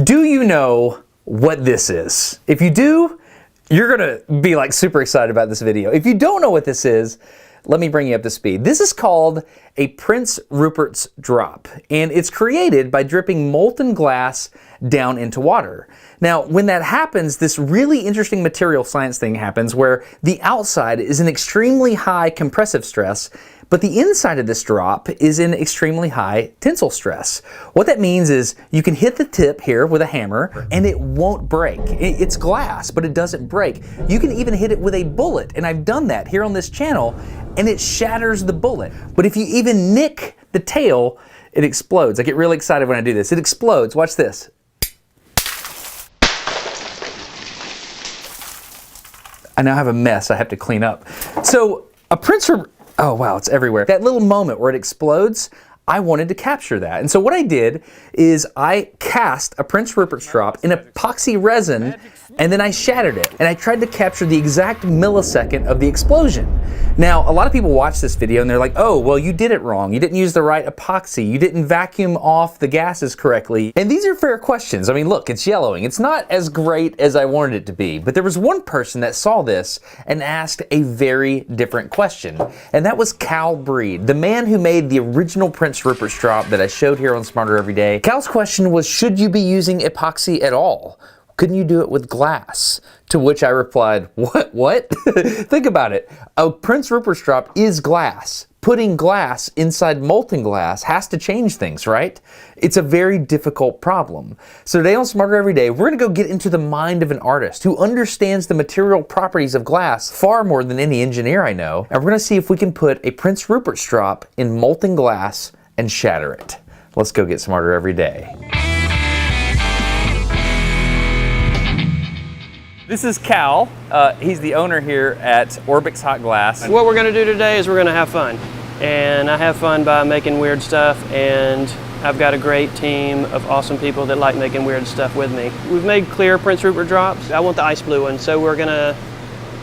Do you know what this is? If you do, you're gonna be like super excited about this video. If you don't know what this is, let me bring you up to speed. This is called a Prince Rupert's drop, and it's created by dripping molten glass down into water. Now, when that happens, this really interesting material science thing happens where the outside is in extremely high compressive stress, but the inside of this drop is in extremely high tensile stress. What that means is you can hit the tip here with a hammer and it won't break. It's glass, but it doesn't break. You can even hit it with a bullet, and I've done that here on this channel, and it shatters the bullet. But if you even nick the tail, it explodes. I get really excited when I do this. It explodes. Watch this. I now have a mess I have to clean up. So a Prince Rupert, oh wow, it's everywhere. That little moment where it explodes, I wanted to capture that. And so what I did is I cast a Prince Rupert's drop in epoxy resin, and then I shattered it. And I tried to capture the exact millisecond of the explosion. Now, a lot of people watch this video and they're like, oh, well, you did it wrong. You didn't use the right epoxy. You didn't vacuum off the gases correctly. And these are fair questions. I mean, look, it's yellowing. It's not as great as I wanted it to be. But there was one person that saw this and asked a very different question. And that was Cal Breed, the man who made the original Prince Rupert's drop that I showed here on Smarter Every Day. Cal's question was, should you be using epoxy at all? Couldn't you do it with glass? To which I replied, what? Think about it. A Prince Rupert's drop is glass. Putting glass inside molten glass has to change things, right? It's a very difficult problem. So today on Smarter Every Day, we're gonna go get into the mind of an artist who understands the material properties of glass far more than any engineer I know. And we're gonna see if we can put a Prince Rupert's drop in molten glass and shatter it. Let's go get smarter every day. This is Cal. He's the owner here at Orbix Hot Glass. What we're gonna do today is we're gonna have fun. And I have fun by making weird stuff, and I've got a great team of awesome people that like making weird stuff with me. We've made clear Prince Rupert drops. I want the ice blue one, so we're gonna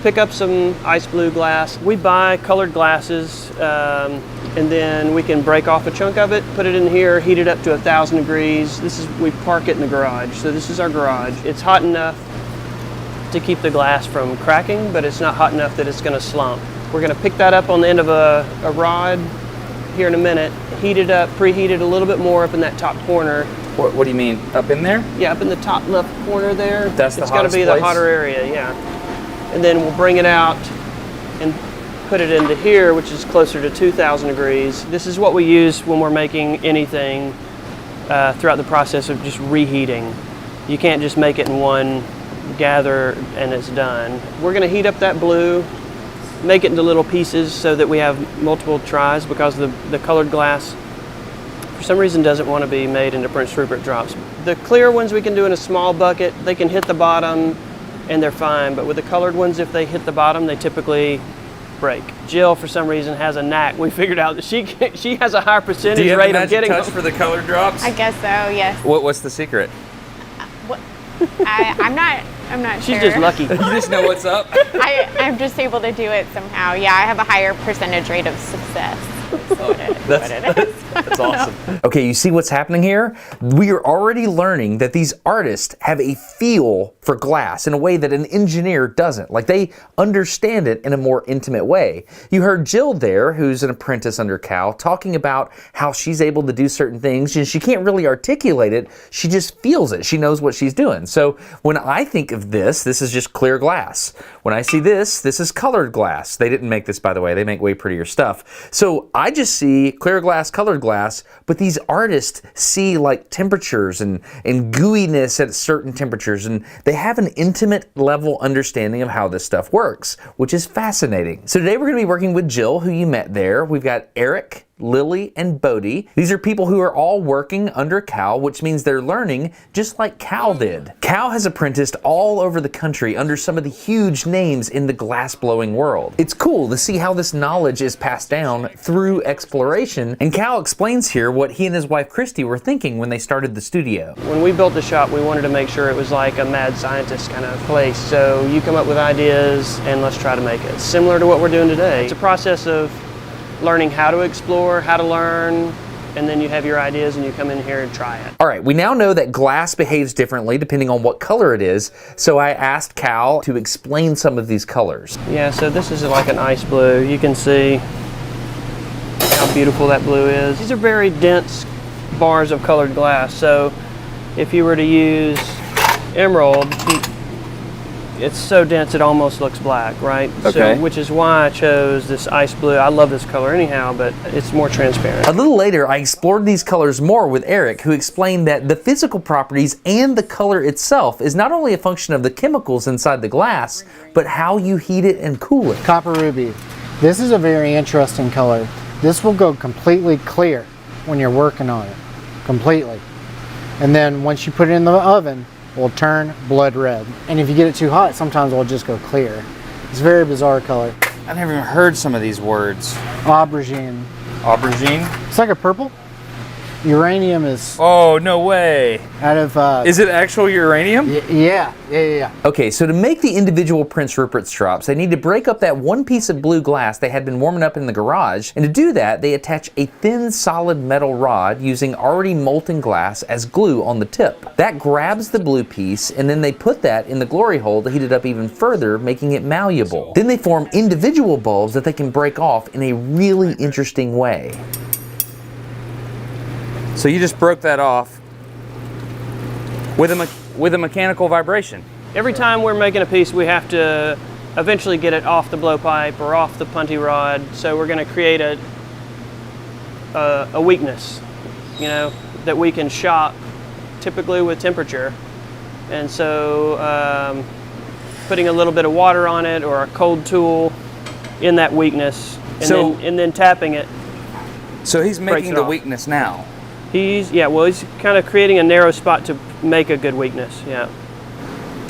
pick up some ice blue glass. We buy colored glasses, and then we can break off a chunk of it, put it in here, heat it up to 1,000 degrees. We park it in the garage. So this is our garage. It's hot enough to keep the glass from cracking, but it's not hot enough that it's gonna slump. We're gonna pick that up on the end of a rod here in a minute, heat it up, preheat it a little bit more up in that top corner. What do you mean, up in there? Yeah, up in the top left corner there. That's the hottest place? It's gotta be the hotter area, yeah. And then we'll bring it out and put it into here, which is closer to 2,000 degrees. This is what we use when we're making anything throughout the process of just reheating. You can't just make it in one gather and it's done. We're gonna heat up that blue, make it into little pieces so that we have multiple tries, because the colored glass for some reason doesn't want to be made into Prince Rupert drops. The clear ones we can do in a small bucket. They can hit the bottom and they're fine, but with the colored ones, if they hit the bottom, they typically break. Jill, for some reason, has a knack. We figured out that she has a higher percentage rate of getting them. Do you have a magic touch for the colored drops? I guess so, yes. What's the secret? I'm not She's sure. just lucky. You just know what's up? I'm just able to do it somehow. Yeah, I have a higher percentage rate of success. That's awesome. Okay, you see what's happening here? We are already learning that these artists have a feel for glass in a way that an engineer doesn't. Like, they understand it in a more intimate way. You heard Jill there, who's an apprentice under Cal, talking about how she's able to do certain things, and she can't really articulate it. She just feels it. She knows what she's doing. So when I think of this is just clear glass. When I see this is colored glass. They didn't make this, by the way. They make way prettier stuff. So I just see clear glass, colored glass, but these artists see like temperatures and gooiness at certain temperatures, and they have an intimate level understanding of how this stuff works, which is fascinating. So today we're going to be working with Jill, who you met there. We've got Eric, Lily, and Bodie. These are people who are all working under Cal, which means they're learning just like Cal did. Cal has apprenticed all over the country under some of the huge names in the glass-blowing world. It's cool to see how this knowledge is passed down through exploration, and Cal explains here what he and his wife Christy were thinking when they started the studio. When we built the shop, we wanted to make sure it was like a mad scientist kind of place. So you come up with ideas and let's try to make it. Similar to what we're doing today. It's a process of learning how to explore, how to learn, and then you have your ideas and you come in here and try it. All right, we now know that glass behaves differently depending on what color it is, so I asked Cal to explain some of these colors. Yeah, so this is like an ice blue. You can see how beautiful that blue is. These are very dense bars of colored glass, so if you were to use emerald, it's so dense it almost looks black, right? Okay. So, which is why I chose this ice blue. I love this color anyhow, but it's more transparent. A little later, I explored these colors more with Eric, who explained that the physical properties and the color itself is not only a function of the chemicals inside the glass, but how you heat it and cool it. Copper ruby. This is a very interesting color. This will go completely clear when you're working on it. Completely. And then once you put it in the oven, will turn blood red. And if you get it too hot, sometimes it'll just go clear. It's a very bizarre color. I've never even heard some of these words. Aubergine. Aubergine? It's like a purple. Uranium is Oh, no way. out of... Is it actual uranium? yeah. Okay, so to make the individual Prince Rupert strops, they need to break up that one piece of blue glass they had been warming up in the garage, and to do that, they attach a thin, solid metal rod using already molten glass as glue on the tip. That grabs the blue piece, and then they put that in the glory hole to heat it up even further, making it malleable. Then they form individual bulbs that they can break off in a really interesting way. So you just broke that off with a mechanical vibration. Every time we're making a piece, we have to eventually get it off the blowpipe or off the punty rod. So we're going to create a weakness, you know, that we can shock typically with temperature. And so putting a little bit of water on it or a cold tool in that weakness, and then tapping it. So he's making it the off. weakness now. He's kind of creating a narrow spot to make a good weakness. Yeah.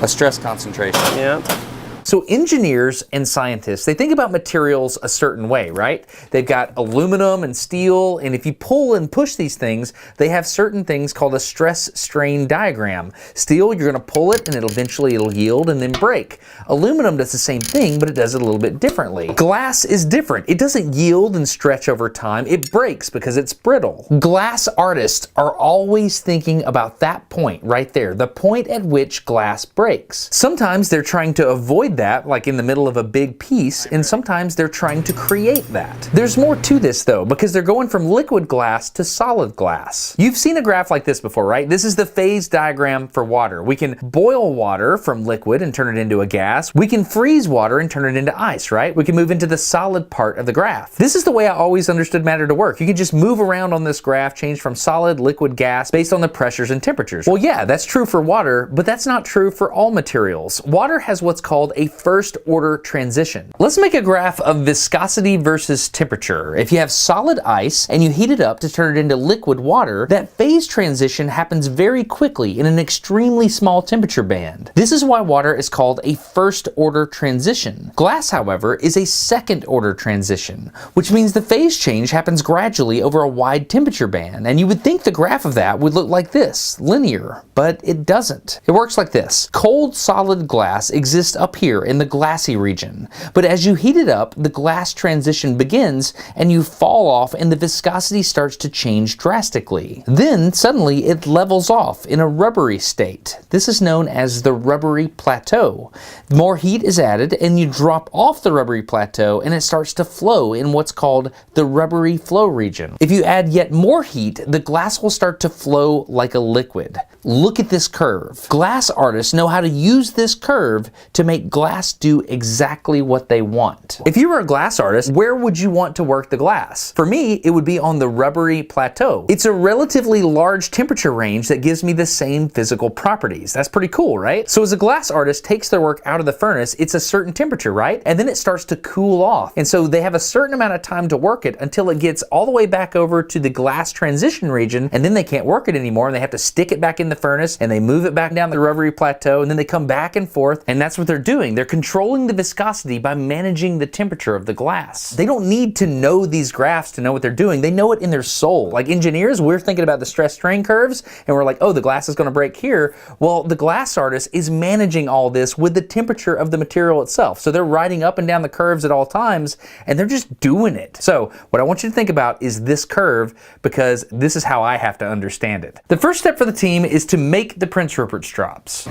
A stress concentration. Yeah. So engineers and scientists, they think about materials a certain way, right? They've got aluminum and steel, and if you pull and push these things, they have certain things called a stress-strain diagram. Steel, you're going to pull it, and it'll yield and then break. Aluminum does the same thing, but it does it a little bit differently. Glass is different. It doesn't yield and stretch over time. It breaks because it's brittle. Glass artists are always thinking about that point right there, the point at which glass breaks. Sometimes they're trying to avoid that, like in the middle of a big piece, and sometimes they're trying to create that. There's more to this though, because they're going from liquid glass to solid glass. You've seen a graph like this before, right? This is the phase diagram for water. We can boil water from liquid and turn it into a gas. We can freeze water and turn it into ice, right? We can move into the solid part of the graph. This is the way I always understood matter to work. You can just move around on this graph, change from solid, liquid, gas based on the pressures and temperatures. Well, yeah, that's true for water, but that's not true for all materials. Water has what's called a first order transition. Let's make a graph of viscosity versus temperature. If you have solid ice and you heat it up to turn it into liquid water, that phase transition happens very quickly in an extremely small temperature band. This is why water is called a first order transition. Glass, however, is a second order transition, which means the phase change happens gradually over a wide temperature band, and you would think the graph of that would look like this, linear, but it doesn't. It works like this. Cold solid glass exists up here in the glassy region, but as you heat it up, the glass transition begins and you fall off and the viscosity starts to change drastically. Then suddenly it levels off in a rubbery state. This is known as the rubbery plateau. More heat is added and you drop off the rubbery plateau and it starts to flow in what's called the rubbery flow region. If you add yet more heat, the glass will start to flow like a liquid. Look at this curve. Glass artists know how to use this curve to make glass do exactly what they want. If you were a glass artist, where would you want to work the glass? For me, it would be on the rubbery plateau. It's a relatively large temperature range that gives me the same physical properties. That's pretty cool, right? So as a glass artist takes their work out of the furnace, it's a certain temperature, right? And then it starts to cool off. And so they have a certain amount of time to work it until it gets all the way back over to the glass transition region, and then they can't work it anymore and they have to stick it back in the furnace and they move it back down the rubbery plateau and then they come back and forth, and that's what they're doing. They're controlling the viscosity by managing the temperature of the glass. They don't need to know these graphs to know what they're doing. They know it in their soul. Like engineers, we're thinking about the stress strain curves and we're like, oh, the glass is going to break here. Well, the glass artist is managing all this with the temperature of the material itself. So they're riding up and down the curves at all times and they're just doing it. So what I want you to think about is this curve, because this is how I have to understand it. The first step for the team is to make the Prince Rupert strops.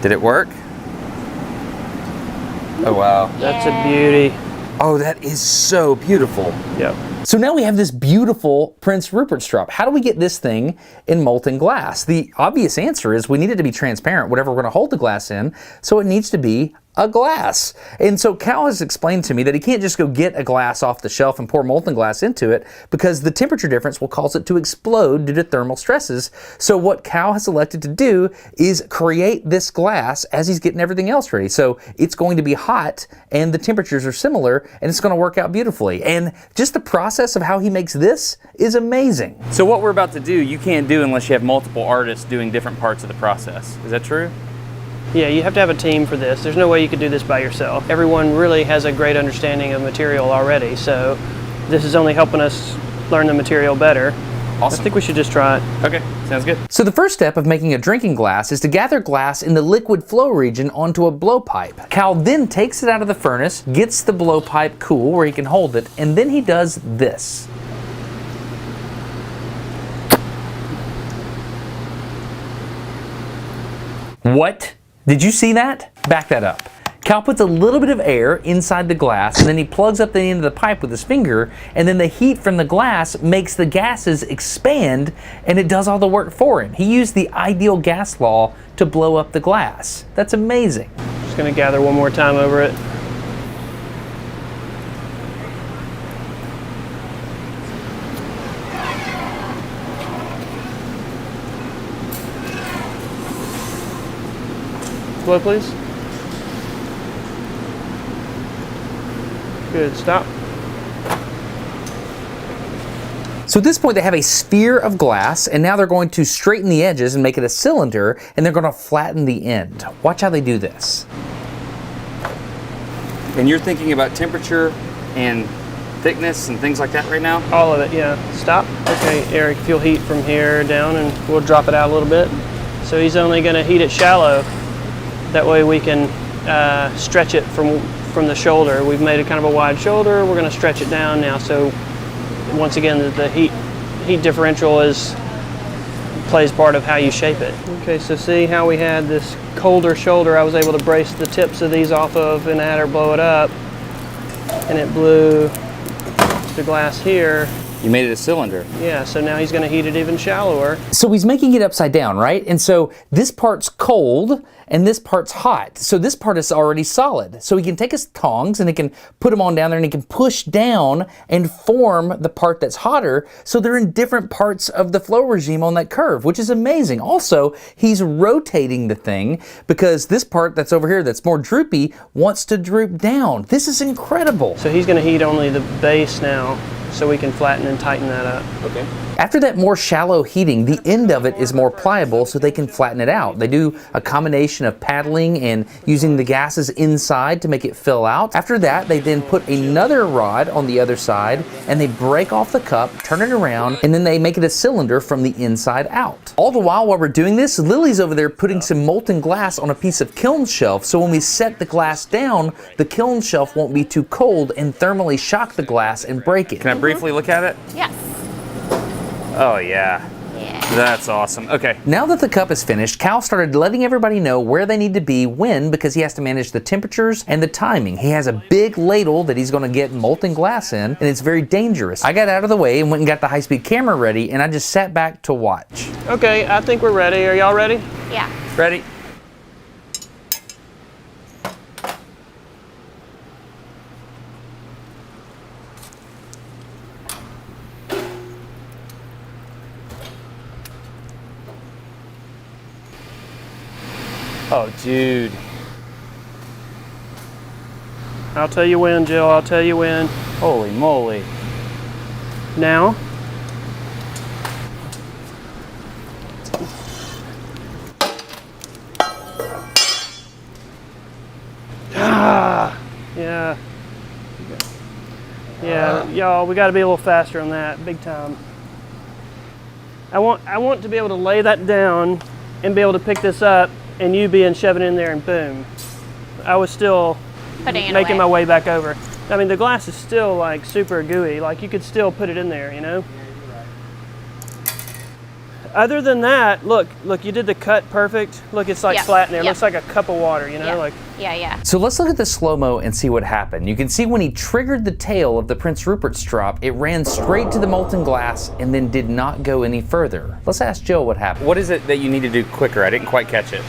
Did it work? Oh wow. That's a beauty. Oh, that is so beautiful. Yep. So now we have this beautiful Prince Rupert strop. How do we get this thing in molten glass? The obvious answer is we need it to be transparent, whatever we're going to hold the glass in, so it needs to be a glass. And so Cal has explained to me that he can't just go get a glass off the shelf and pour molten glass into it, because the temperature difference will cause it to explode due to thermal stresses. So what Cal has elected to do is create this glass as he's getting everything else ready. So it's going to be hot and the temperatures are similar and it's going to work out beautifully. And just the process of how he makes this is amazing. So what we're about to do, you can't do unless you have multiple artists doing different parts of the process. Is that true? Yeah, you have to have a team for this. There's no way you could do this by yourself. Everyone really has a great understanding of material already, so this is only helping us learn the material better. Awesome. I think we should just try it. Okay, sounds good. So the first step of making a drinking glass is to gather glass in the liquid flow region onto a blowpipe. Cal then takes it out of the furnace, gets the blowpipe cool where he can hold it, and then he does this. What? Did you see that? Back that up. Cal puts a little bit of air inside the glass and then he plugs up the end of the pipe with his finger, and then the heat from the glass makes the gases expand and it does all the work for him. He used the ideal gas law to blow up the glass. That's amazing. Just gonna gather one more time over it. Blow, please. Good, stop. So at this point they have a sphere of glass and now they're going to straighten the edges and make it a cylinder, and they're going to flatten the end. Watch how they do this. And you're thinking about temperature and thickness and things like that right now? All of it, yeah. Stop. Okay, Eric, feel heat from here down and we'll drop it out a little bit. So he's only gonna heat it shallow. That way we can stretch it from the shoulder. We've made it kind of a wide shoulder. We're gonna stretch it down now. So once again, the heat differential plays part of how you shape it. Okay, so see how we had this colder shoulder I was able to brace the tips of these off of and add or blow it up, and it blew the glass here. You made it a cylinder. Yeah, so now he's gonna heat it even shallower. So he's making it upside down, right? And so this part's cold and this part's hot. So this part is already solid. So he can take his tongs and he can put them on down there and he can push down and form the part that's hotter. So they're in different parts of the flow regime on that curve, which is amazing. Also, he's rotating the thing because this part that's over here that's more droopy wants to droop down. This is incredible. So he's gonna heat only the base now, so we can flatten and tighten that up. Okay. After that more shallow heating, the end of it is more pliable so they can flatten it out. They do a combination of paddling and using the gases inside to make it fill out. After that, they then put another rod on the other side and they break off the cup, turn it around, and then they make it a cylinder from the inside out. All the while we're doing this, Lily's over there putting some molten glass on a piece of kiln shelf, so when we set the glass down, the kiln shelf won't be too cold and thermally shock the glass and break it. Can I briefly look at it? Yes. Oh yeah. Yeah. That's awesome. Okay. Now that the cup is finished, Cal started letting everybody know where they need to be when, because he has to manage the temperatures and the timing. He has a big ladle that he's going to get molten glass in, and it's very dangerous. I got out of the way and went and got the high-speed camera ready, and I just sat back to watch. Okay, I think we're ready. Are y'all ready? Yeah. Ready? Oh, dude. I'll tell you when, Jill. I'll tell you when. Holy moly. Now. Y'all, we got to be a little faster on that, big time. I want to be able to lay that down and be able to pick this up and you be and shove it in there and boom. I was still making my way back over. I mean, the glass is still like super gooey. Like you could still put it in there, you know? Other than that, look, you did the cut perfect. Look, it's like flat in there. It looks like a cup of water, you know? Like. Yeah. So let's look at the slow-mo and see what happened. You can see when he triggered the tail of the Prince Rupert strop, it ran straight to the molten glass and then did not go any further. Let's ask Jill what happened. What is it that you need to do quicker? I didn't quite catch it.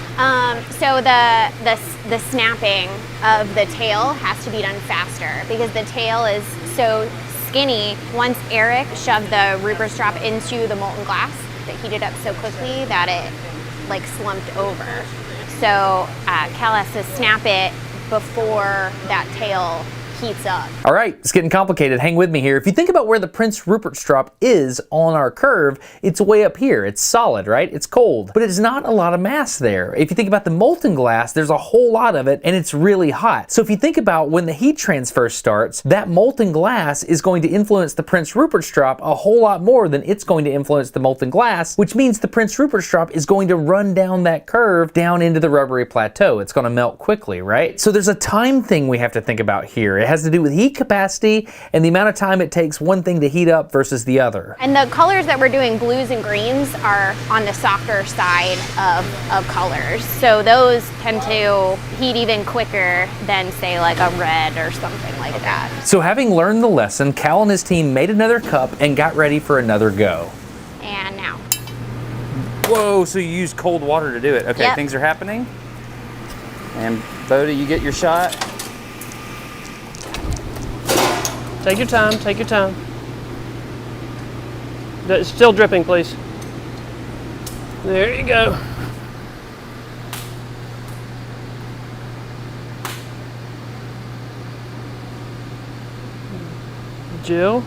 So the snapping of the tail has to be done faster because the tail is so skinny. Once Eric shoved the Rupert strop into the molten glass, it heated up so quickly that it like slumped over. So Cal has to snap it before that tail heats up. All right, it's getting complicated. Hang with me here. If you think about where the Prince Rupert strop is on our curve, it's way up here. It's solid, right? It's cold, but it's not a lot of mass there. If you think about the molten glass, there's a whole lot of it and it's really hot. So if you think about when the heat transfer starts, that molten glass is going to influence the Prince Rupert strop a whole lot more than it's going to influence the molten glass, which means the Prince Rupert strop is going to run down that curve down into the rubbery plateau. It's going to melt quickly, right? So there's a time thing we have to think about here. It has to do with heat capacity and the amount of time it takes one thing to heat up versus the other. And the colors that we're doing, blues and greens, are on the softer side of colors. So those tend to heat even quicker than say like a red or something like that. So having learned the lesson, Cal and his team made another cup and got ready for another go. And now. Whoa, so you use cold water to do it. Okay, Yep. Things are happening. And Bodie, you get your shot. Take your time, take your time. It's still dripping, please. There you go. Jill.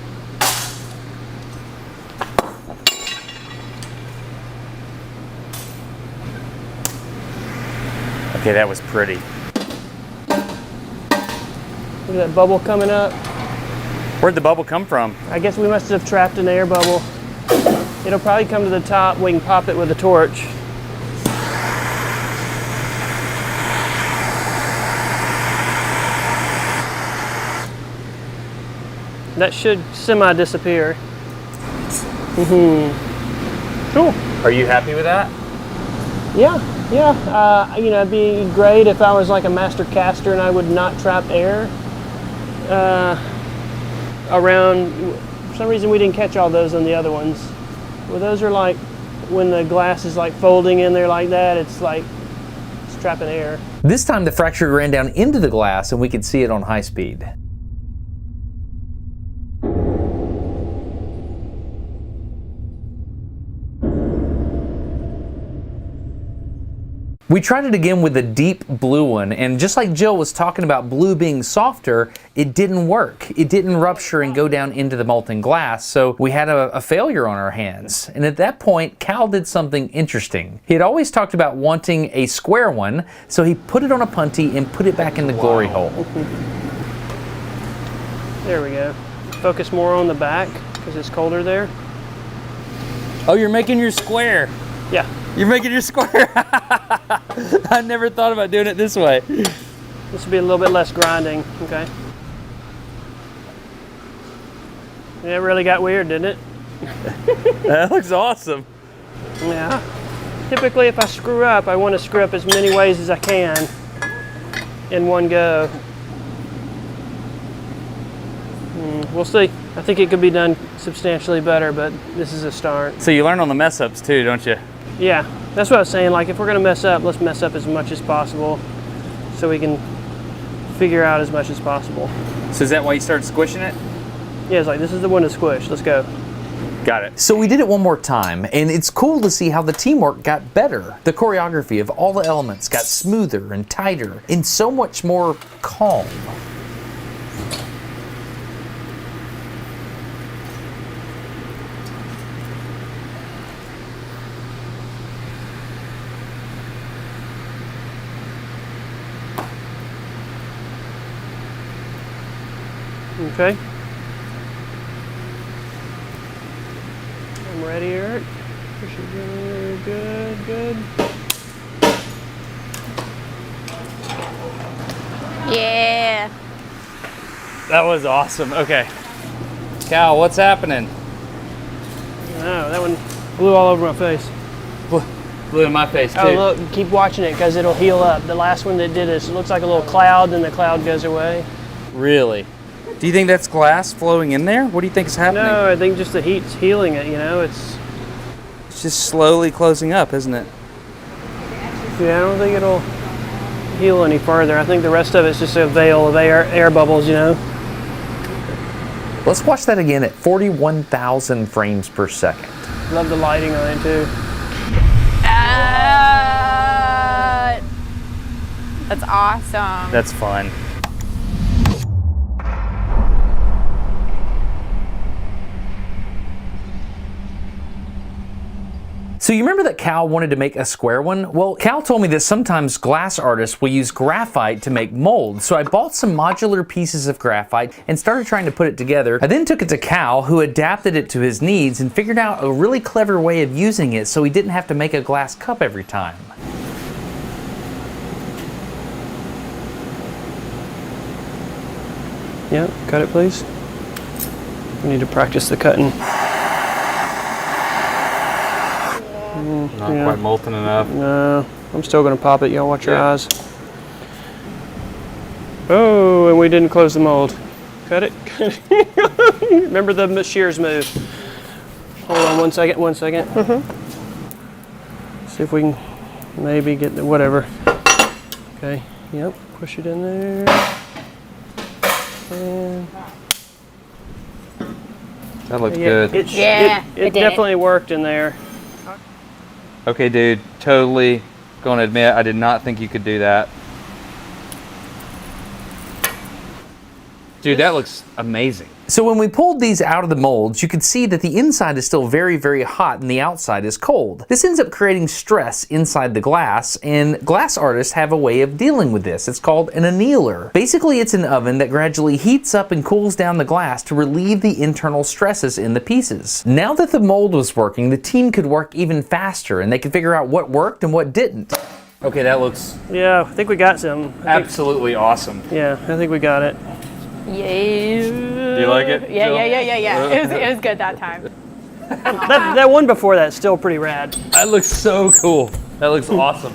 Okay, that was pretty. Look at that bubble coming up. Where'd the bubble come from? I guess we must have trapped an air bubble. It'll probably come to the top. We can pop it with a torch. That should semi-disappear. Cool. Are you happy with that? Yeah. You know, it'd be great if I was like a master caster and I would not trap air around. For some reason we didn't catch all those on the other ones. Well, those are like when the glass is like folding in there like that, it's like it's trapping air. This time the fracture ran down into the glass and we could see it on high speed. We tried it again with a deep blue one, and just like Jill was talking about blue being softer, it didn't work. It didn't rupture and go down into the molten glass, so we had a failure on our hands. And at that point, Cal did something interesting. He had always talked about wanting a square one, so he put it on a punty and put it back in the glory hole. There we go. Focus more on the back because it's colder there. Oh, you're making your square. Yeah. You're making your square. I never thought about doing it this way. This will be a little bit less grinding, okay? Yeah, it really got weird, didn't it? That looks awesome. Yeah. Typically, if I screw up, I want to screw up as many ways as I can in one go. We'll see. I think it could be done substantially better, but this is a start. So you learn on the mess ups too, don't you? Yeah, that's what I was saying. Like, if we're going to mess up, let's mess up as much as possible so we can figure out as much as possible. So is that why you started squishing it? Yeah, it's like, this is the one to squish. Let's go. Got it. So we did it one more time, and it's cool to see how the teamwork got better. The choreography of all the elements got smoother and tighter and so much more calm. Okay. Ready, Eric? Push it in there. Good, good. Yeah. That was awesome. Okay. Cal, what's happening? Oh, that one blew all over my face. Blew in my face too. Oh, look, keep watching it because it'll heal up. The last one that did this, it looks like a little cloud, then the cloud goes away. Really? Do you think that's glass flowing in there? What do you think is happening? No, I think just the heat's healing it, you know? It's just slowly closing up, isn't it? Yeah, I don't think it'll heal any further. I think the rest of it's just a veil of air bubbles, you know? Let's watch that again at 41,000 frames per second. Love the lighting on it too. That's awesome. That's fun. So you remember that Cal wanted to make a square one? Well, Cal told me that sometimes glass artists will use graphite to make molds. So I bought some modular pieces of graphite and started trying to put it together. I then took it to Cal, who adapted it to his needs and figured out a really clever way of using it so he didn't have to make a glass cup every time. Yeah, cut it please. We need to practice the cutting. Not quite molten enough. No, I'm still gonna pop it. Y'all watch your eyes. Oh, and we didn't close the mold. Cut it. Remember the shears move. Hold on 1 second, 1 second. See if we can maybe get the whatever. Okay, yep, push it in there. And That looked yeah, good. it did. definitely worked in there. Okay, dude, totally going to admit I did not think you could do that. Dude, that looks amazing. So when we pulled these out of the molds, you could see that the inside is still very, very hot and the outside is cold. This ends up creating stress inside the glass, and glass artists have a way of dealing with this. It's called an annealer. Basically, it's an oven that gradually heats up and cools down the glass to relieve the internal stresses in the pieces. Now that the mold was working, the team could work even faster and they could figure out what worked and what didn't. Okay, that looks Yeah, I think we got some. absolutely awesome. Yeah, I think we got it. Yeah. Do you like it? Yeah, Jill? yeah. It was good that time. That one before that's still pretty rad. That looks so cool. That looks awesome.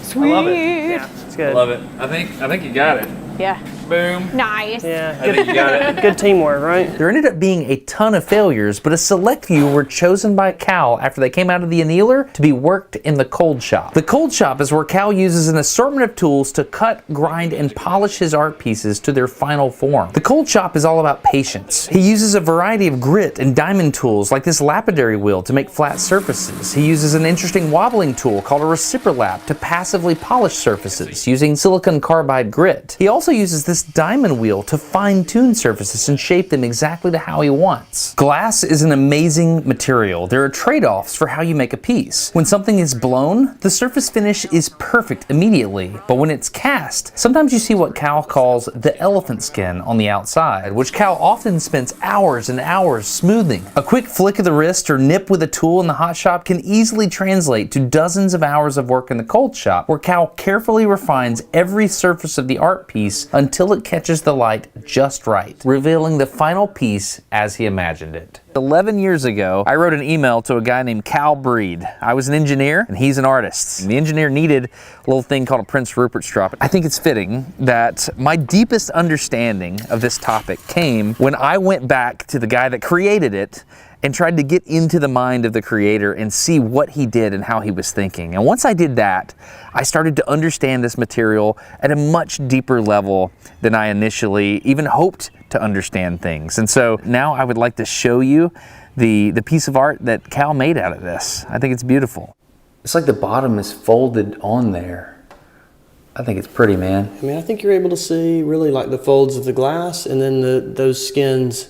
Sweet. I love it. Yeah, it's good. I love it. I think you got it. Yeah. Boom. Nice. Yeah, I think you got it. good teamwork, right? There ended up being a ton of failures, but a select few were chosen by Cal after they came out of the annealer to be worked in the cold shop. The cold shop is where Cal uses an assortment of tools to cut, grind, and polish his art pieces to their final form. The cold shop is all about patience. He uses a variety of grit and diamond tools like this lapidary wheel to make flat surfaces. He uses an interesting wobbling tool called a reciprolap to passively polish surfaces using silicon carbide grit. He also uses this diamond wheel to fine-tune surfaces and shape them exactly to how he wants. Glass is an amazing material. There are trade-offs for how you make a piece. When something is blown, the surface finish is perfect immediately, but when it's cast, sometimes you see what Cal calls the elephant skin on the outside, which Cal often spends hours and hours smoothing. A quick flick of the wrist or nip with a tool in the hot shop can easily translate to dozens of hours of work in the cold shop, where Cal carefully refines every surface of the art piece until it catches the light just right, revealing the final piece as he imagined it. 11 years ago, I wrote an email to a guy named Cal Breed. I was an engineer and he's an artist. And the engineer needed a little thing called a Prince Rupert strop. I think it's fitting that my deepest understanding of this topic came when I went back to the guy that created it and tried to get into the mind of the creator and see what he did and how he was thinking. And once I did that, I started to understand this material at a much deeper level than I initially even hoped to understand things. And so now I would like to show you the piece of art that Cal made out of this. I think it's beautiful. It's like the bottom is folded on there. I think it's pretty, man. I mean, I think you're able to see really like the folds of the glass and then those skins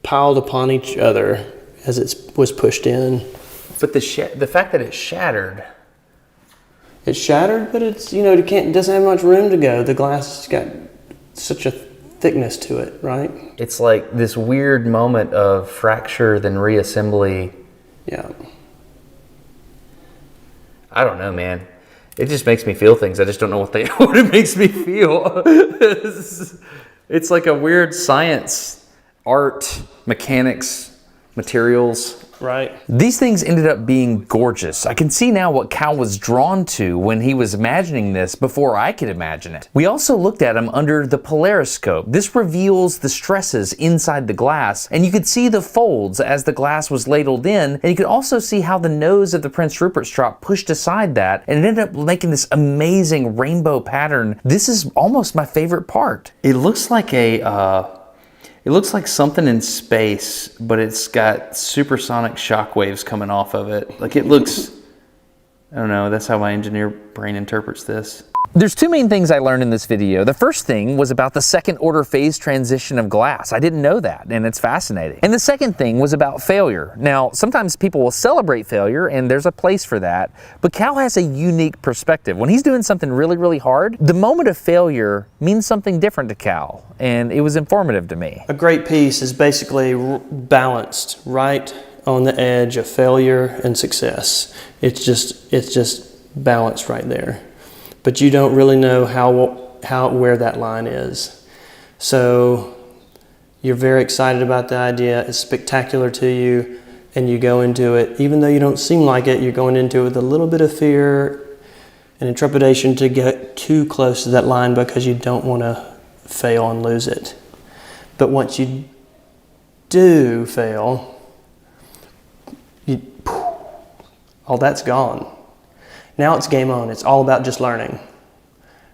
piled upon each other as it was pushed in. But the fact that it's shattered. It's shattered, but it's, you know, it doesn't have much room to go. The glass has got such a thickness to it, right? It's like this weird moment of fracture then reassembly. Yeah. I don't know, man. It just makes me feel things. I just don't know what it makes me feel. It's like a weird science, art, mechanics, materials. Right. These things ended up being gorgeous. I can see now what Cal was drawn to when he was imagining this before I could imagine it. We also looked at them under the polariscope. This reveals the stresses inside the glass, and you could see the folds as the glass was ladled in, and you could also see how the nose of the Prince Rupert strop pushed aside that, and it ended up making this amazing rainbow pattern. This is almost my favorite part. It looks like it looks like something in space, but it's got supersonic shock waves coming off of it. Like it looks, I don't know, that's how my engineer brain interprets this. There's two main things I learned in this video. The first thing was about the second order phase transition of glass. I didn't know that, and it's fascinating. And the second thing was about failure. Now, sometimes people will celebrate failure, and there's a place for that, but Cal has a unique perspective. When he's doing something really, really hard, the moment of failure means something different to Cal, and it was informative to me. A great piece is basically balanced right on the edge of failure and success. It's just balanced right there. But you don't really know where that line is. So you're very excited about the idea, it's spectacular to you, and you go into it, even though you don't seem like it, you're going into it with a little bit of fear and trepidation to get too close to that line because you don't want to fail and lose it. But once you do fail, all that's gone. Now it's game on. It's all about just learning,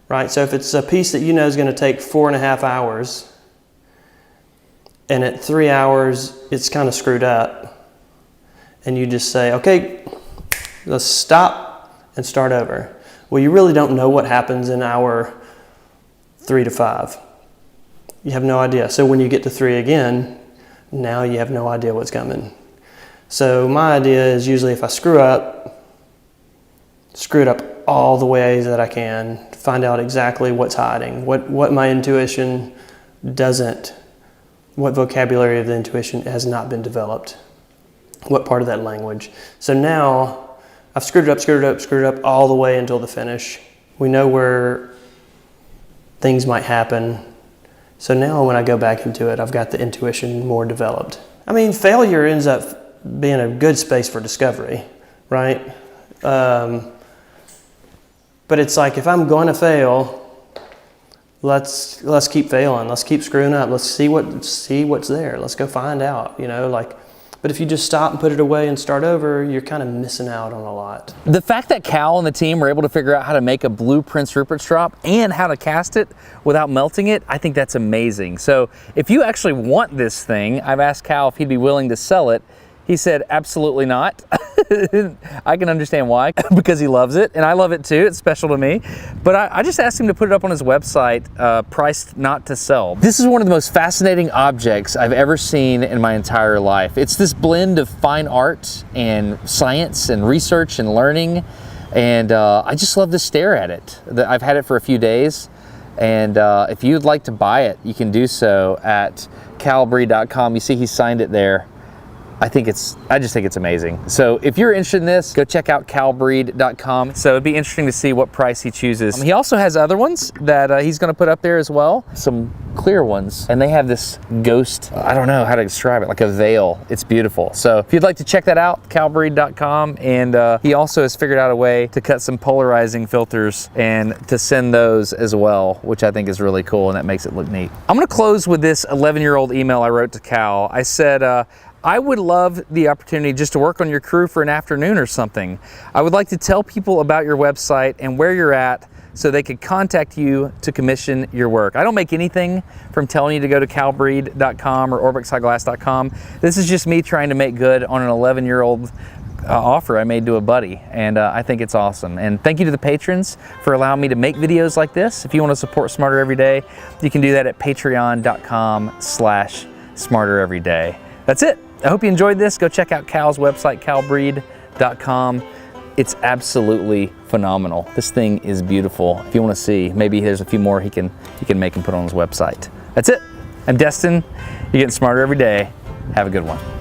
right? So if it's a piece that you know is going to take 4.5 hours, and at 3 hours it's kind of screwed up, and you just say, okay, let's stop and start over. Well, you really don't know what happens in hour 3 to 5. You have no idea. So when you get to 3 again, now you have no idea what's coming. So my idea is usually if I screw it up all the ways that I can, find out exactly what's hiding, what my intuition doesn't, what vocabulary of the intuition has not been developed, what part of that language. So now I've screwed it up all the way until the finish. We know where things might happen. So now when I go back into it, I've got the intuition more developed. I mean, failure ends up being a good space for discovery, right? But it's like, if I'm going to fail, let's keep failing. Let's keep screwing up. Let's see what's there. Let's go find out, you know, like. But if you just stop and put it away and start over, you're kind of missing out on a lot. The fact that Cal and the team were able to figure out how to make a blue Prince Rupert strop and how to cast it without melting it, I think that's amazing. So if you actually want this thing, I've asked Cal if he'd be willing to sell it. He said, absolutely not. I can understand why, because he loves it, and I love it too. It's special to me. But I just asked him to put it up on his website, priced not to sell. This is one of the most fascinating objects I've ever seen in my entire life. It's this blend of fine art and science and research and learning, and I just love to stare at it. I've had it for a few days, and if you'd like to buy it, you can do so at calbreed.com. You see he signed it there. I just think it's amazing. So if you're interested in this, go check out calbreed.com. So it'd be interesting to see what price he chooses. He also has other ones that he's gonna put up there as well. Some clear ones. And they have this ghost, I don't know how to describe it, like a veil. It's beautiful. So if you'd like to check that out, calbreed.com. And he also has figured out a way to cut some polarizing filters and to send those as well, which I think is really cool, and that makes it look neat. I'm gonna close with this 11-year-old email I wrote to Cal. I said, I would love the opportunity just to work on your crew for an afternoon or something. I would like to tell people about your website and where you're at so they could contact you to commission your work. I don't make anything from telling you to go to calbreed.com or orbixhighglass.com. This is just me trying to make good on an 11-year-old offer I made to a buddy, and I think it's awesome. And thank you to the patrons for allowing me to make videos like this. If you want to support Smarter Every Day, you can do that at patreon.com/smartereveryday. That's it. I hope you enjoyed this. Go check out Cal's website, calbreed.com. It's absolutely phenomenal. This thing is beautiful. If you want to see, maybe there's a few more he can make and put on his website. That's it. I'm Destin. You're getting smarter every day. Have a good one.